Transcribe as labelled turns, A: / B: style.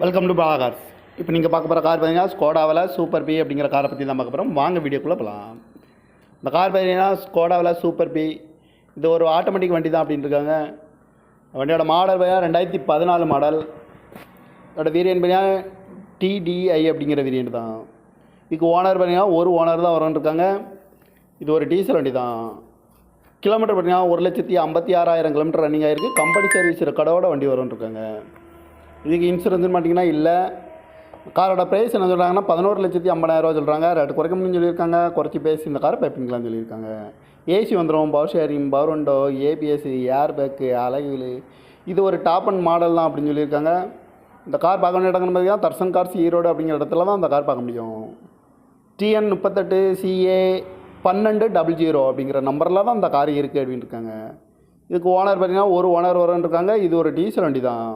A: Welcome to Bala cars. இப்போ நீங்கள் பார்க்க போகிற கார் பார்த்தீங்கன்னா ஸ்கோடாவில் சூப்பர் பி அப்படிங்கிற காரை பற்றி தான் பார்க்க போகிறோம். வாங்க வீடியோக்குள்ளே போகலாம். இந்த கார் பார்த்தீங்கன்னா ஸ்கோடாவில் சூப்பர் பி. இது ஒரு ஆட்டோமேட்டிக் வண்டி தான் அப்படின்னு இருக்காங்க. வண்டியோட மாடல் பார்த்தீங்கன்னா 2014 மாடல். இதோட வேரியன்ட் பார்த்தீங்கன்னா TDI அப்படிங்கிற வேரியன்ட் தான். இதுக்கு ஓனர் பார்த்தீங்கன்னா ஒரு ஓனர் தான் வரும்னு இருக்காங்க. இது ஒரு டீசல் வண்டி தான். கிலோமீட்டர் பார்த்தீங்கன்னா 1,56,000 கிலோமீட்டர் ரன்னிங் ஆகிருக்கு. கம்பெனி சர்வீஸ் ரெக்கார்டோட வண்டி வரும்னு இருக்காங்க. இதுக்கு இன்சூரன்ஸ்னு பார்த்தீங்கன்னா இல்லை. காரோட ப்ரைஸ் என்ன சொல்கிறாங்கன்னா 11,50,000 சொல்கிறாங்க. ரேட்டு குறைக்க முடியும்னு சொல்லியிருக்காங்க. குறைச்சி பேசி இந்த காரை பைப்பிங்களான்னு சொல்லியிருக்காங்க. ஏசி வந்துடும், power steering, power window, ABS, air bag, alloy wheel. இது ஒரு டாப் அண்ட் மாடல் தான் அப்படின்னு சொல்லியிருக்காங்க. இந்த கார் பார்க்க வேண்டிய இடங்கள்னு பார்த்தீங்கன்னா தர்சன் கார்ஸ் ஈரோடு அப்படிங்கிற இடத்துல தான் இந்த கார் பார்க்க முடியும். TN 38 CA 1200 அப்படிங்கிற நம்பரில் தான் இந்த கார் இருக்குது அப்படின்னு இருக்காங்க. இதுக்கு ஓனர் பார்த்தீங்கன்னா ஒரு ஓனர் வரும்னு இருக்காங்க. இது ஒரு டீசல் வண்டி தான்.